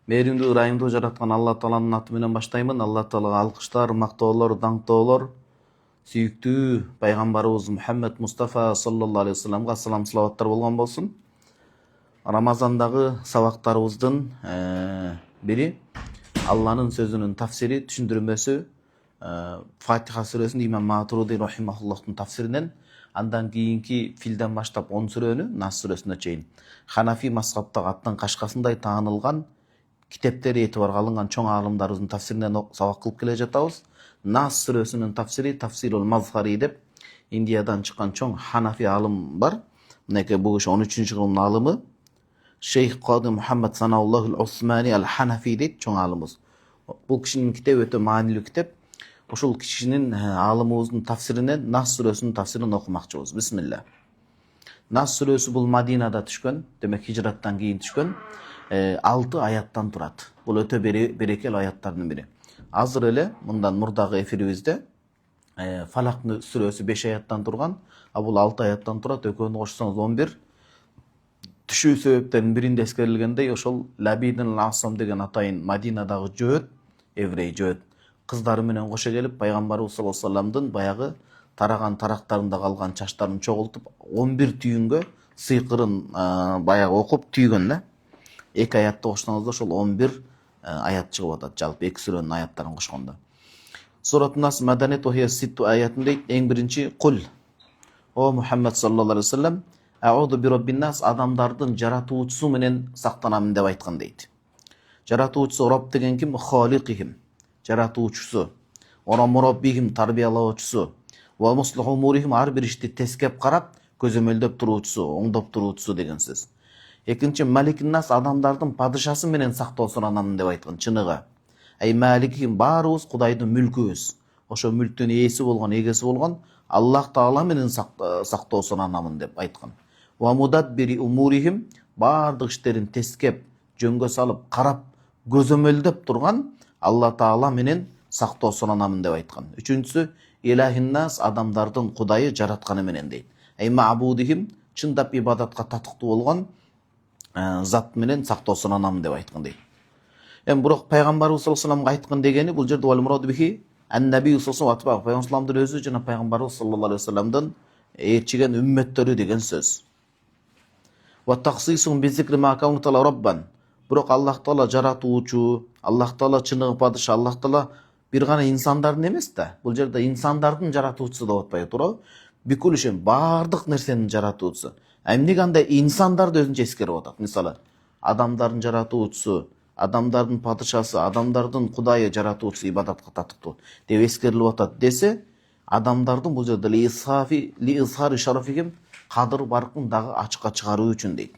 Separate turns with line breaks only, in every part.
Мээримдүү ырайымдуу жараткан Алла Тааланын аты менен баштаймын. Алла Таалага алкыштар, мактоолор, даңктоолор. Сүйүктүү пайгамбарыбыз Мухаммед Мустафа саллаллаху алейхи вассаламга салам салаваттар болгон болсун. Рамазандагы сабактарыбыздын бири Алланын сөзүнүн тафсири, түшүндүрмөсү, Фатиха сүрөсүн Имам Матуриди рахимахуллахтын тафсиринен, андан кийинки филден баштап 10 сүрөнү Нас сүрөсүнө чейин Ханафи мазхабтагы аттын кашкасындай таанылган китептери этибарга алынган чоң аалымдарыбыздын тафсиринен сабак кылып келе жатабыз. Нас сүрөсүнүн тафсири Тафсирул Мазхари деп Индиядан чыккан чоң Ханафи аалым бар. Мынакей бул киши 13-кылымдын аалымы. Шейх Кади Мухаммад Санауллахул Усмани Ал-Ханафи дейт чоң аалымыбыз. Бул кишинин китеби өтө маанилүү китеп. Ушул кишинин аалымыбыздын тафсиринен Нас сүрөсүнүн тафсирин окумакчыбыз. Бисмилла. Нас сүрөсү бул Мадинада түшкөн, демек хижраттан кийин түшкөн. 6 аяттан турат. Бул өтө берекелүү аяттардын бири. Азыр эле мындан мурдагы эфирибизде Фалак сүрөсү 5 аяттан турган, а бул 6 аяттан турат. Экөөнү кошсоңуз 11. Түшүү себептеринин биринде эскерилгендей, ошол Лабидин Асам деген атайын Мадинадагы жөөт, еврей жөөт кыздары менен кошо келип пайгамбарыбыз саллаллаху алейхи вассаламдын баягы тараган тарактарында калган чачтарын чогултуп 11 түйүнгө сыйкырын баягы окуп түйгөн да. 2 аятты кошсоңуз ошол 11 аят чыгып атат, жалпы 2 сүрөнүн аяттарын кошкондо. Сурат Нас Маданет ohия ситту аятын дейт. Эң биринчи кул. О Мухаммад саллаллаху алейхи вассалам, ауду би роббин нас, адамдардын жаратуучусу менен сактанамын деп айткан дейт. Жаратуучусу Роб деген ким? Халикихим, жаратуучусу. Ора мураббихим, тарбиялоочусу. Ва муслиху умурихим, ар бир ишти тескеп карап, көзөмөлдөп туруучусу, оңдоп туруучусу деген сөз. Экинчи Маликин нас, адамдардын падышасы менен сактоосун анамын деп айткан, чыныгы. Ай Маликихим, баарыбыз Кудайдын мүлкүбүз. Ошо мүлктүн ээси болгон, эгеси болгон Аллах Таала менен сактоосун анамын деп айткан. Ва мудаббири умурихим, баардык иштерин тескеп, жөнгө салып, карап, көзөмөлдөп турган Алла Таала менен сактоосун анамын деп айткан. Үчүнчүсү Илахин нас, адамдардын Кудайы жаратканы менен дейт. Ай мабудихим, чындап ибадатка татыктуу болгон зат менен сактоосун анамын деп айткан дейт. Бирок пайгамбарыбыз саллаллаху алейхи вассаламга айткан дегени бул жерде вал мурад бихи аннаби саллаллаху алейхи вассалам, пайгамбарымыздын өзү жана пайгамбарыбыз саллаллаху алейхи вассаламдын ээрчиген үммөттөрү деген сөз. Ва тахсисун би зикри ма каун тала роббан. Бирок Аллах Таала жаратуучу, Аллах Таала чыныгы падыша, Аллах Таала бир гана инсандардын эмес да. Бул жерде инсандардын жаратуучусу деп атпайбы, туурабы? Бүкүл ишин баардык нерсенин жаратуучусу. Эмне кандай инсандарды өзүнчө эскерип атат. Мисалы, адамдардын жаратуучусу, адамдардын падышасы, адамдардын Кудайы жаратуучусу, ибадатка татыктуу деп эскерилип атат десе, адамдардын бул жерде ли изхари шарафихим, кадыр баркын дагы ачыкка чыгаруу үчүн дейт.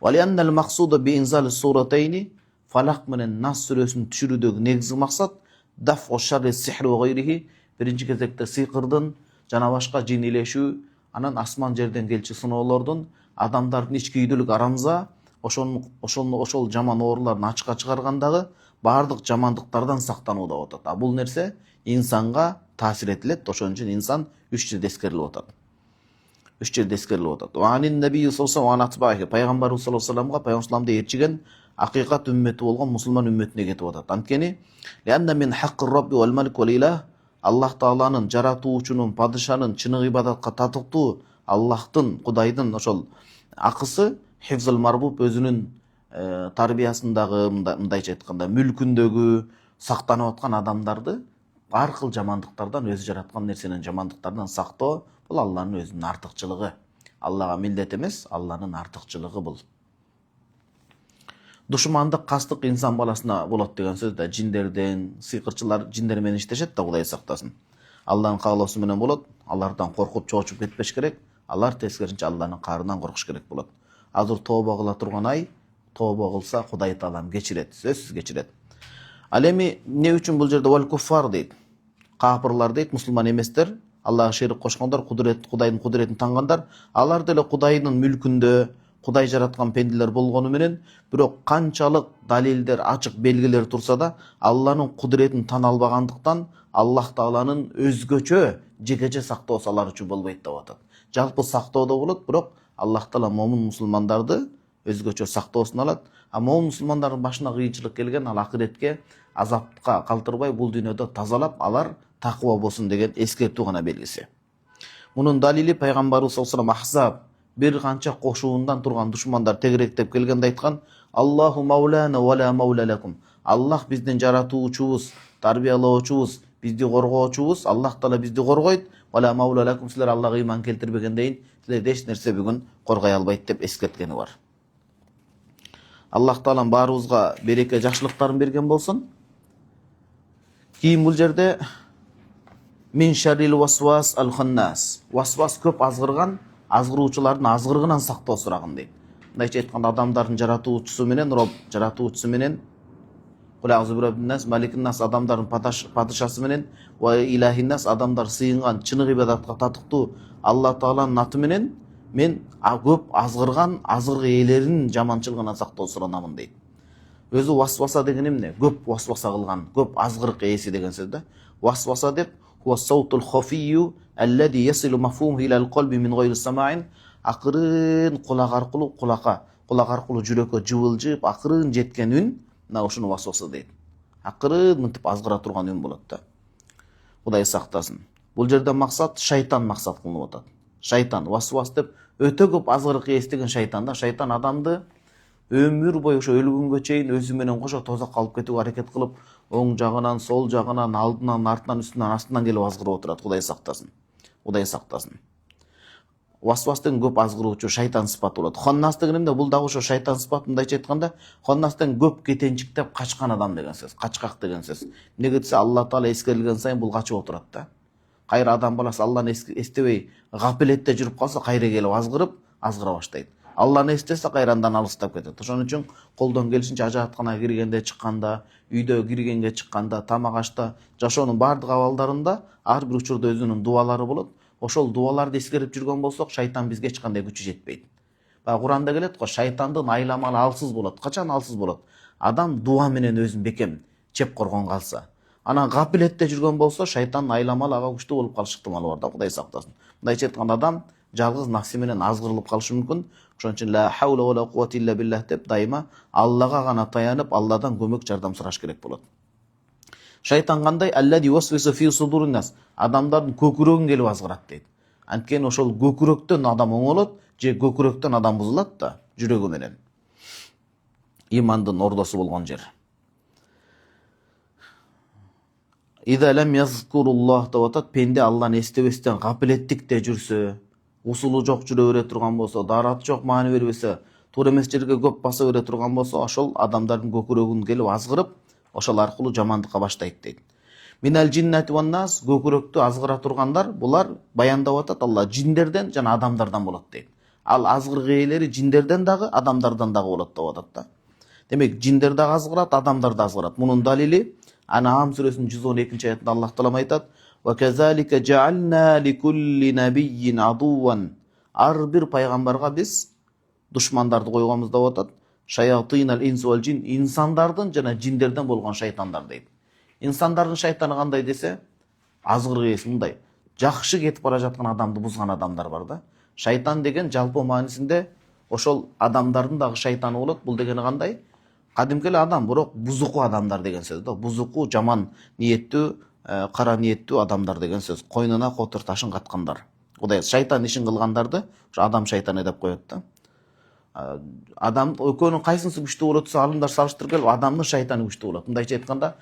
Валианнал максуда би инзали суратайни, Фалак менен Нас сүрөсүн түшүрүүдөгү негизги максат даф ошарри сихри ва гайрихи, биринчи кезекте сыйкырдын жана башка жин илешүү, анан асман жерден келчү сыноолордун, адамдардын ич күйдүлүк арамза, ошол жаман ооруларын ачыкка чыгаргандагы баардык жамандыктардан сактануу деп атат. А бул нерсе инсанга таасир этилет, ошон үчүн инсан 3 жерде эскерилип атат. 3 жерде эскерилип атат. Ванин набий саллаллаху алейхи вассалам, пайгамбарыбыз саллаллаху алейхи вассаламга, пайгамбарымызды ээрчиген акыйкат үммөтү болгон мусулман үммөтүнө кетип атат. Анткени лианна мин хаккир робби вал малик вал илах, Аллах Тааланын, жаратуучунун, падышанын, чыныгы ибадатка татыктуу Аллахтын, Кудайдын ошол акысы хифзул марбуб, өзүнүн тарбиясындагы, мындайча айтканда, мүлкүндөгү сактанып аткан адамдарды ар кыл жамандыктардан, өзү жараткан нерсенин жамандыктарынан сактоо, бул Алланын өзүнүн артыкчылыгы. Аллага милдет эмес, Алланын артыкчылыгы бул. Душмандык, кастык инсан баласына болот деген сөз да, жиндерден, сыйкырчылар жиндер менен иштешет да, Кудай сактасын. Алланын каалоосу менен болот, алардан коркуп чоочуп кетпеш керек, алар тескерисинче Алланын каарынан коркуш керек болот. Азыр тооба кыла турган ай, тооба кылса Кудай Таалам кечирет, сөзсүз кечирет. Ал эми эмне үчүн бул жерде вал куффар дейт? Капырлар дейт, мусулман эместер, Аллага шерик кошкондар, Кудайдын кудуретин таңгандар, алар деле Кудайдын мүлкүндө, Кудай жараткан пенделер болгону менен, бирок канчалык далилдер, ачык белгилер турса да, Алланын кудуретин тана албагандыктан, Аллах Тааланын өзгөчө жекече сактоосу алар үчүн болбойт деп атат. Жалпы сактоодо болот, бирок Аллах Таала момун мусулмандарды өзгөчө сактоосун алат. А момун мусулмандардын башына кыйынчылык келген, ал акыретке азапка калтырбай бул дүйнөдө тазалап, алар такыба болсун деген эскертүү гана белгиси. Мунун далили пайгамбарыбыз саллаллаху алейхи вассалам Ахзаб бир канча кошуундан турган душмандар тегеректеп келгенде айткан: Аллаху маулана ва ла маула лакум. Аллах биздин жаратуучубуз, тарбиялоочубуз, бизди коргоочубуз, Аллах таала бизди коргойт. Ва ла маула лакум, силер Аллага ыйман келтирбегендейин силерди эч нерсе бүгүн коргой албайт деп эскерткени бар. Аллах таалам баарыбызга береке жакшылыктарын берген болсун. Кийин бул жерде мин шаррил васвас ал ханнас. Васвас көп азгырган, азгыруучулардын азгырыгынан сактоо сурагын дейт. Мындайча айтканда адамдардын жаратуучусу менен Роб, жаратуучусу менен Кулазубрабнас Маликнас адамдардын падышасы менен ва илахиннас адамдар сыйынган чыныгы ибадатка татыктуу Алла Тааланын аты менен мен көп азгырган, азгыргы ээлеринин жаманчылыгынан сактоо суранамын дейт. Өзү васваса деген эмне? Көп васваса кылган, көп азгырык ээси деген сөз да. Васваса деп huwa sawtul khafiyyu alladhi yasilu mafhumuhu ila al-qalbi min ghayri sama'in. Акырын кулак аркылуу кулак аркылуу жүрөккө жыбылжып, акырын жеткен үн, мына ушуну васваса дейт. Акырын мынтип азгыра турган үн болот да. Кудай сактасын. Бул жерде максат шайтан максат кылынып атат. Шайтан васвас деп өтө көп азгырык эстеген шайтан да. Шайтан адамды өмүр бою ошо өлгөнгө чейин өзү менен кошо тозакка алып кетүүгө аракет кылып, оң жагынан, сол жагынан, алдынан, артынан, үстүнөн, астынан келип азгырып отурат. Кудай сактасын. Кудай сактасын. Васвас деген көп азгыруучу шайтан сыпаты болот. Ханнас деген эмне? Бул дагы ошо шайтан сыпаты. Мындайча айтканда, ханнас деген көп кетенчиктеп качкан адам деген сөз, качкак деген сөз. Эмнеге десе, Алла Таала эскерилген сайын бул качып отурат да. Кайра адам баласы Алланы эстебей, гафилетте жүрүп калса, кайра келип азгыра баштайт. Алланы эстесе, кайрандан алыстап кетет. Ошон үчүн колдон келишинче ажаатканага киргенде, чыкканда, үйдө киргенге чыкканда, тамак ашта, жашоонун бардык абалдарында ар бир учурда өзүнүн дуалары болот. Ошол дуаларды эскерип жүргөн болсок, шайтан бизге эч кандай күчү жетпейт. Баягы Куранда келет го, шайтандын айламалы алсыз болот. Качан алсыз болот? Адам дуа менен өзүн бекем чеп коргон калса. Анан гафилетте жүргөн болсо, шайтандын айламалы ага күчтүү болуп калыш ыктымалы бар да, Кудай сактасын. Мындайча айтканда, адам жалгыз нафси менен азгырылып калышы мүмкүн. Ошон үчүн ла хаула ва ла куввата илля биллах деп дайыма Аллага гана таянып, Алладан көмөк жардам сураш керек болот. Шайтан кандай? Аллади васвису фи судурин нас. Адамдардын көкүрөгүн келип азгырат дейт. Анткени ошол көкүрөктөн адам оңолот, же көкүрөктөн адам бузулат да, жүрөгү менен. Имандын ордосу болгон жер. Ида лам язкуруллах деп атат, пенде Алланы эстебестен гафилеттикте жүрсө, усулу жок жүрө бере турган болсо, дараты жок маани бербесе, туура эмес жерге көп баса бере турган болсо, ошол адамдардын көкүрөгүн келип азгырып, ошол аркылуу жамандыкка баштайт дейт. Минал джиннати ван нас, көкүрөктү азгыра тургандар, булар баяндап атат Алла жиндерден жана адамдардан болот дейт. Ал азгырык ээлери жиндерден дагы, адамдардан дагы болот деп атат да. Демек, жиндер дагы азгырат, адамдар да азгырат. Мунун далили Ан'ам сүрөсүнүн 112 аятында Аллах таала айтат: "Ва казалика жаална ликулли набийин адуан". Ар бир пайгамбарга биз душмандарды койгонбуз деп атат. Шаятинал инс вал джин, инсандардын жана жиндерден болгон шайтандар дейт. Инсандардын шайтаны кандай десе, азгырык ээси мындай. Жакшы кетип бара жаткан адамды бузган адамдар бар да. Шайтан деген жалпы маанисинде ошол адамдардын дагы шайтаны болот. Бул дегени кандай? Кадимки эле адам, бирок бузуку адамдар деген сөз да. Бузуку, жаман ниеттүү, кара ниеттүү адамдар деген сөз. Койнуна котур ташын каткандар. Кудай шайтан ишин кылгандарды адам шайтаны деп коет да. Адам экөөнүн кайсынысы күчтүү болот десе, алымдар салыштырып келип, адамдын шайтаны күчтүү болот. Мындайча айтканда,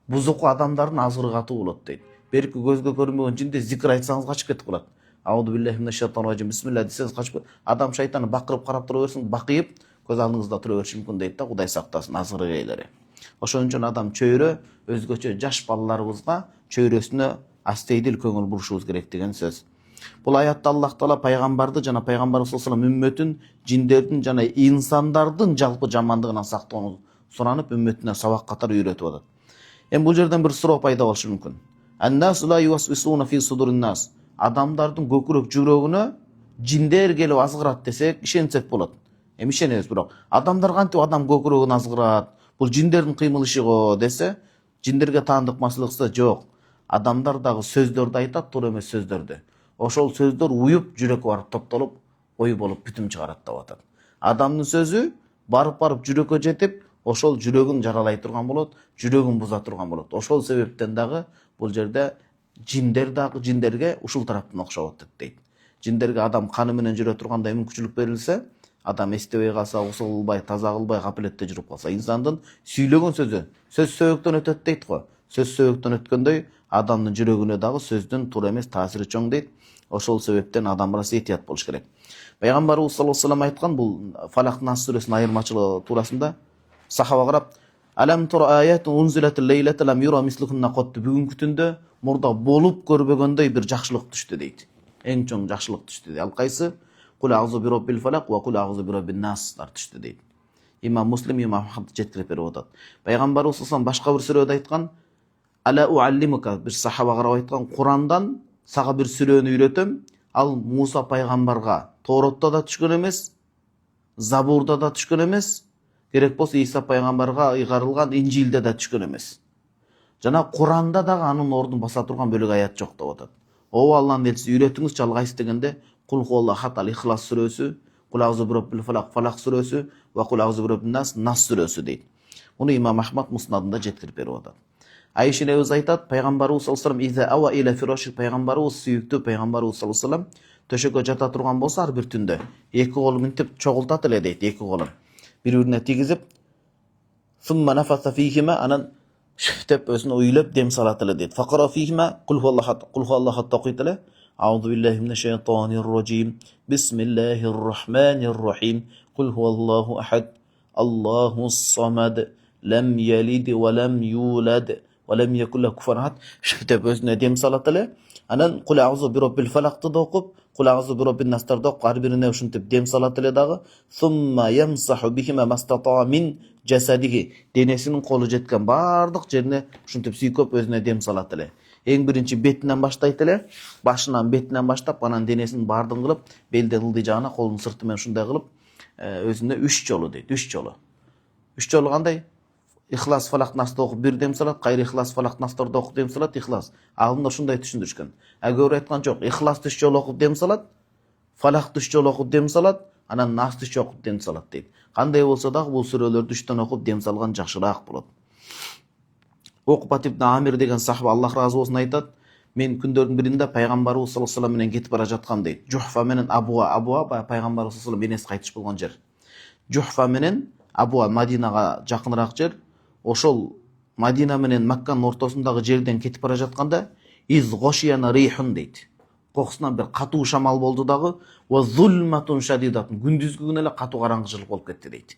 бузуку адамдардын азгырыгаты болот дейт. Берки көзгө көрүнбөгөн жинде зикир айтсаңыз качып кетип калат. Ауду биллахи минаш шайтанир раджим, бисмилла десеңиз качып. Адам шайтаны бакырып карап тура берсин, бакыйып көз алдыңызда тура бериши мүмкүн дейт да. Кудай сактасын азгырык ээлери. Ошон үчүн адам чөйрө өзгөчө жаш балаларыбызга чөйрөсүнө астейдил көңүл бурушубуз керек деген сөз. Бул аятта Аллах таала пайгамбарды жана пайгамбар саллаллаху алейхи вассалам үммөтүн жиндердин жана инсандардын жалпы жамандыгынан сактоону суранып, үммөтүнө сабак катары үйрөтүп атат. Бул жерден бир суроо пайда болушу мүмкүн. Ан-насу ла ювасвисуна фи судурин нас. Адамдардын көкүрөк жүрөгүнө жиндер келип азгырат десек, ишенсек болот. Ишенебиз, бирок адамдар кантип адам көкүрөгүн азгырат? Бул жиндердин кыймыл иши го десе, жиндерге таандык маселе кылса, жок. Адамдар дагы сөздөрдү айтат, туура эмес сөздөрдү. Ошол сөздөр уюп, жүрөккө барып топтолуп, ой болуп бүтүм чыгарат деп атат. Адамдын сөзү барып жүрөккө жетип, ошол жүрөгүн жаралай турган болот, жүрөгүн буза турган болот. Ошол себептен дагы бул жерде жиндерге ушул тараптан окшоп дейт. Жиндерге адам каны менен жүрө тургандай мүмкүнчүлүк берилсе, адам эстебей калса, усул кылбай, таза кылбай, гапилетте жүрүп калса, инсандын сүйлөгөн сөзү сөз сөбөктөн өтөт дейт го. Сөз сөбөктөн өткөндөй, адамдын жүрөгүнө дагы сөздүн туура эмес таасири чоң дейт. Ошол себептен адам баласы этият болуш керек. Пайгамбарыбыз саллаллаху алейхи ва саллям айткан бул Фалак Нас сүрөсүнүн айырмачылыгы туурасында сахаба карап, "Алам тура аятун унзилат лейлата лам юра мислухунна кот." Бүгүнкү түндө мурда болуп көрбөгөндөй бир жакшылык түштү дейт. Эң чоң жакшылык түштү дейт. Ал кайсы? Кул аузу би роббил фалак ва кул аузу би роббин настар түштү дейт. Имам Муслим, Имам Ахмад жеткирип берип атат. Пайгамбарыбыз саллаллаху алейхи ва саллям башка бир сүрөдө айткан, "Ала уаллимука", бир сахаба карап айткан, "Курандан сага бир сүрөнү үйрөтөм. Ал Муса пайгамбарга Тооротто да түшкөн эмес, Забурда да түшкөн эмес, керек болсо Иса пайгамбарга ыйгарылган Инжилде да түшкөн эмес. Жана Куранда дагы анын ордун баса турган бөлүк аят жок" деп атат. О Алланын элчиси, үйрөтүңүзчү ал кайсы дегенде, "Кул хуаллаху ахад" Ихлас сүрөсү, "Кул аузу бироббил фалак" Фалак сүрөсү ва "Кул аузу бироббин нас" Нас сүрөсү дейт. Муну Имам Ахмад Муснадында жеткирип берип атат. Айша энебиз айтат, пайгамбарыбыз саллаллаху алейхи ва саллям "Иза ава иля фираши", пайгамбарыбыз сүйүктүү пайгамбарыбыз саллаллаху алейхи ва саллям төшөккө жата турган болсо ар бир түндө эки колун мынтип чогултат эле дейт, эки колун бири-бирине тигизип, "Сумма нафаса фихима", анан деп өзүнө уйлап дем салат эле дейт. "Факара фихима кул хуаллаху ахад" окуйт эле. "Аузу биллахи минаш шайтанир раджим. Бисмиллахир рахманир рахим. Кул хуаллаху ахад. Аллахус самад. Лам ялид ва лам юлад ва лам якул лаху куфуан ахад" деп өзүнө дем салат эле. Анан "Кул аузу бироббил фалакты" да окуп, "Кул аузу бироббин настар" да окуп, ар бирине ушинтип дем салат эле дагы. "Сумма ямсаху бихима мастата мин жасадиги", денесинин колу жеткен бардык жерине ушинтип сүйкөп өзүнө дем салат эле. Эң биринчи бетинен баштайт эле, башынан бетинен баштап, анан денесинин баардыгын кылып, белден ылдый жагына колунун сырты менен ушундай кылып, өзүнө 3 жолу дейт, 3 жолу. 3 жолу кандай? Ихлас Фалак Насты окуп бир дем салат, кайра Ихлас Фалак Настарды окуп дем салат, Ихлас. Алымдар ушундай түшүндүрүшкөн. Көбүрөөк айткан жок, Ихласты 3 жолу окуп дем салат, Фалакты 3 жолу окуп дем салат, анан Насты 3 жолу окуп дем салат дейт. Кандай болсо дагы бул сүрөлөрдү 3төн окуп дем салган жакшыраак болот. Окубат ибн Амир деген сахаба, Аллах разы болсун, айтат, "Мен күндөрдүн биринде пайгамбарыбыз саллаллаху алейхи ва саллям менен кетип бара жаткам" дейт. Жухфа менен Абуа пайгамбарыбыз саллаллаху алейхи ва саллям энеси кайтыш болгон жер. Жухфа менен Абуа Мадинага жакыныраак жер. Ошол Мадина менен Макканын ортосундагы жерден кетип бара жатканда из гошияна рихун дейт. Кокусунан бир катуу шамал болду дагы, ва зулматун шадидатун, күндүзгү күнү эле катуу караңгычылык болуп кетти дейт.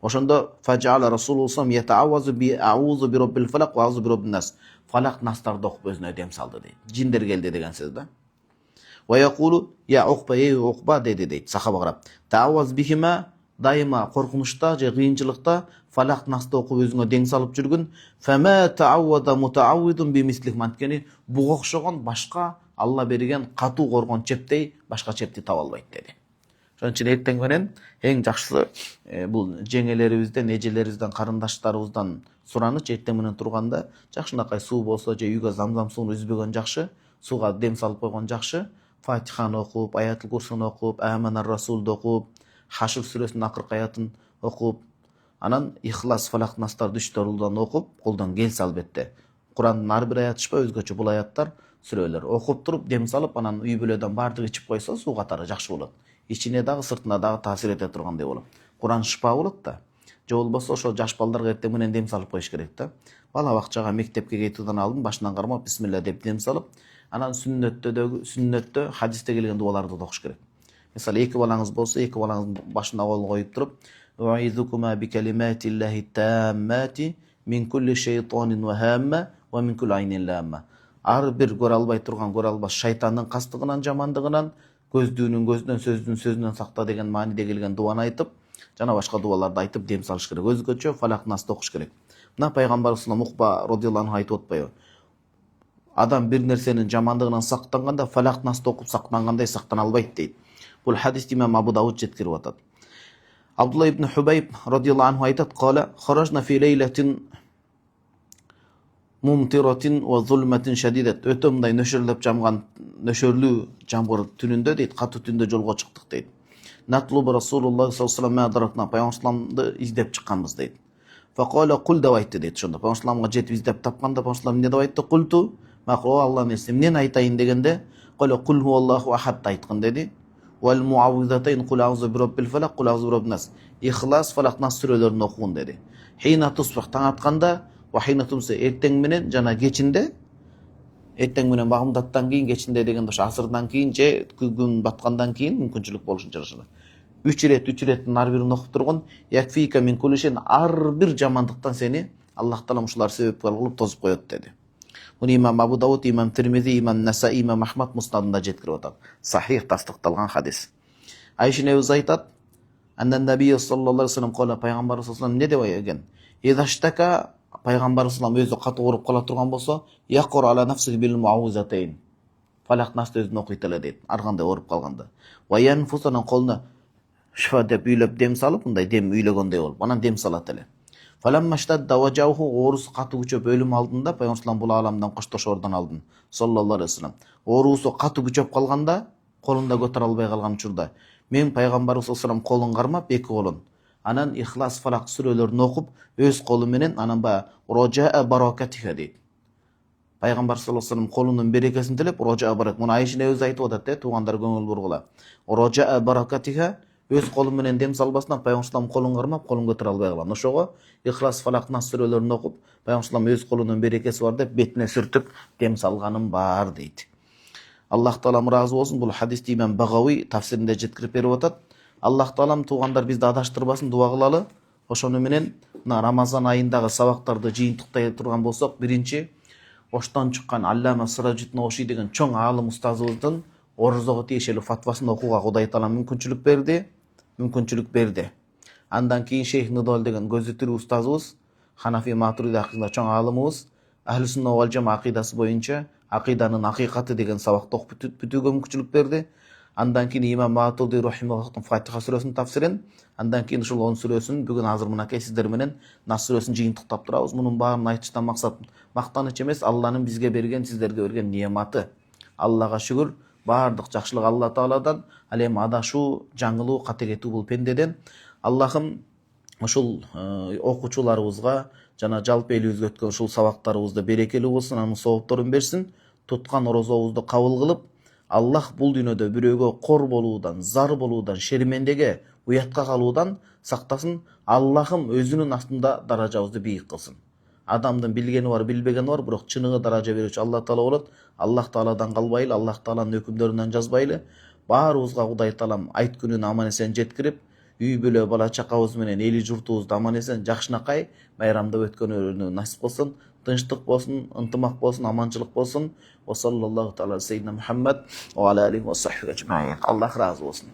Ошондо фажала Расулуллах ятаавазу би аузу би роббил фалак ва аузу би роббин нас. Фалак Настарды окуп өзүнө дем салды дейт. Жиндер келди деген сөз да. Ва якулу я Уқба деди дейт сахаба карап. Тааваз бихима, дайыма коркунучта же кыйынчылыкта Фалак Насты окуп өзүңө дем салып жүргүн. Фама таавада мутаавидун би мислих, манткени буга окшогон башка Алла берген катуу коргон чептей башка чепти таба албайт деди. Ошон үчүн эртең менен эң жакшысы бул жеңелерибизден, эжелерибизден, карындаштарыбыздан сураныч, эртең менен турганда жакшынакай суу болсо же үйгө замзам сууну үзбөгөн жакшы, сууга дем салып койгон жакшы, Фатиханы окуп, Аятул Курсуну окуп, Аманар Расулду окуп, Хашр сүрөсүнүн акыркы аятын окуп, анан Ихлас Фалак Настарды 3 жолудан окуп, колдон келсе албетте. Курандын ар бир аятышпа өзгөчө бул аяттар, сүрөлөр окуп туруп дем салып, анан үй бүлөдөн баардыгы ичип койсо суу катары жакшы болот. Ичине дагы сыртына дагы таасир эте тургандай болот. Куран шыпа болот да. Же болбосо ошо жаш балдарга эртең менен дем салып коюш керек да. Бала бакчага, мектепке кетүүдөн алдын башынан кармап бисмилла деп дем салып, анан сүннөттө хадисте келген дуаларды да окуш керек. Мисалы, эки балаңыз болсо, эки балаңыздын башына кол коюп туруп, "Уизукума би калиматиллахи таммати мин кулли шейтанин ва хамма ва мин кулли айнин ламма". Ар бир көрө албай турган, көрө албас шайтандын кастыгынан, жамандыгынан, көздүүнүн көздөн, сөздүн сөзүнөн сакта деген мааниде келген дуаны айтып, жана башка дуаларды айтып дем салыш керек. Өзгөчө Фалак Насты окуш керек. Мына пайгамбарыбыз Уқба радиаллаху анху айтып атпайбы? Адам бир нерсенин жамандыгынан сактанганда Фалак Насты окуп сактангандай сактана албайт дейт. Бул хадис имам Абу Дауд жеткирип атат. Абдулла ибн Хубайб радиаллаху анху айтат, "Кала харажна фи лейлатин мумтиратин ва зулматин шадидат". Өтө мындай нөшөрлөп жамган, нөшөрлүү жамгыр түнүндө дейт, катуу түндө жолго чыктык дейт. Натлуб Расулуллах саллаллаху алейхи ва саллям пайғамбарымызды издеп шыққанбыз дейді. Фақала құл деп айтты дейді. Сонда пайғамбарымызға жетіп іздеп тапқанда пайғамбарымыз не деп айтты? Құлту мақро Алланың есімі. Мен айтайын дегенде қала құл хуаллаху ахад айтқан деді. Уәл муауизатайн құл аузу бираббил фалақ құл аузу бираббин нас. Ихлас, фалақ, нас сүрелерін оқуын деді. Хейна тусбах таң атқанда ва хейна тумса ертең менен жана кечинде. Ертең менен бағымдаттан кейін кечинде дегенде ошо асырдан кейін же күн батқандан кейін мүмкүнчүлүк болушун жарашат. 3 реттин ар бирин окуп турган якфика мин кулишен ар бир жамандыктан сени Аллах таала ушулар себеп кылып тозуп коет деди. Муну имам Абу Дауд, имам Тирмизи, имам Насаи, имам Ахмад муснадында жеткирип атат. Сахих тастыкталган хадис. Айша небиз айтат: Андан Наби саллаллаху алейхи ва саллям кала пайгамбар саллаллаху алейхи ва саллям не деп айген? Идаштака пайгамбар саллаллаху алейхи ва саллям өзү катуу ооруп кала турган болсо, яқур ала нафсихи бил муауизатайн. Фалак насты өзүн окуйт эле дейт. Ар кандай ооруп калганда. Ва янфусанын колуна шифа деп үйлөп дем салып, мындай дем үйлөгөндөй болуп, анан дем салат эле. Фаламмаштад даважауху оорусу катуу күчөп өлүм алдында пайгамбар бул аламдан коштошордон алдын саллаллаху алейхи ва саллям. Оорусу катуу күчөп калганда, колунда көтөрө албай калган учурда мен пайгамбар саллаллаху алейхи ва саллям колун кармап эки колун анан ихлас фалак сүрөлөрүн окуп өз колу менен анан рожаа баракатиха дейт. Пайгамбар саллаллаху алейхи ва саллям колунун берекесин тілеп рожаа барак. Муну Айша өзү айтып атат, туугандар көңүл бургула. Рожаа баракатиха өз колу менен дем салбастан пайгамбар колун кармап колун көтөрө албай калган. Ошого ихлас фалак нас сүрөлөрүн окуп пайгамбар өз колунун берекеси бар деп бетине сүртүп дем салганым бар дейт. Аллах таалам разы болсун. Бул хадисти имам Багауи тафсиринде жеткирип берип атат. Аллах таалам туугандар бизди адаштырбасын, дуа кылалы. Ошону менен мына Рамазан айындагы сабактарды жыйынтыктай турган болсок, биринчи оштон чыккан Аллама Сираджит Ноши деген чоң аалым устазыбыздын орозого тиешелүү фатвасын окууга Кудай таала мүмкүнчүлүк берди. Андан кийин Шейх Нудол деген көзү тирүү устазыбыз, Ханафи Матуриди акыйда чоң аалымыбыз, Ахли сунна вал жама акыйдасы боюнча акыйданын акыйкаты деген сабакты окуп бүтүүгө мүмкүнчүлүк берди. Андан кийин имам Матуриди рахимахуллахтын Фатиха сүрөсүнүн тафсирин, андан кийин ушул 10 сүрөсүн бүгүн азыр мынакей сиздер менен Нас сүрөсүн жыйынтыктап турабыз. Мунун баарын айтыштан максат мактаныч эмес, Алланын бизге берген, сиздерге берген неаматы. Аллага шүгүр, баардык жакшылык Алла Тааладан, ал эми адашуу, жаңылуу, кате кетүү бул пендеден. Аллахым ушул окуучуларыбызга жана жалпы элибизге өткөн ушул сабактарыбызды берекелүү болсун, анын соопторун берсин. Туткан орозобузду кабыл кылып, Аллах бул дүйнөдө бирөөгө кор болуудан, зар болуудан, шермендеге, уятка калуудан сактасын. Аллахым өзүнүн астында даражабызды бийик кылсын. Адамдын билгени бар, билбегени бар, бирок чыныгы даража берүүчү Аллах Таала болот. Аллах Тааладан калбайлы, Аллах Тааланын өкүмдөрүнөн жазбайлы. Баарыбызга Кудай Таалам айт күнүн аман эсен жеткирип, үй бүлө бала чакабыз менен эли журтубузду аман эсен жакшынакай майрамдап өткөнү насип кылсын. Тынчтык болсун, ынтымак болсун, аманчылык болсун. Ва саллаллаху таала сайидина Мухаммад ва аля алейхи ва сахбиhi ajma'in. Аллах разы болсун.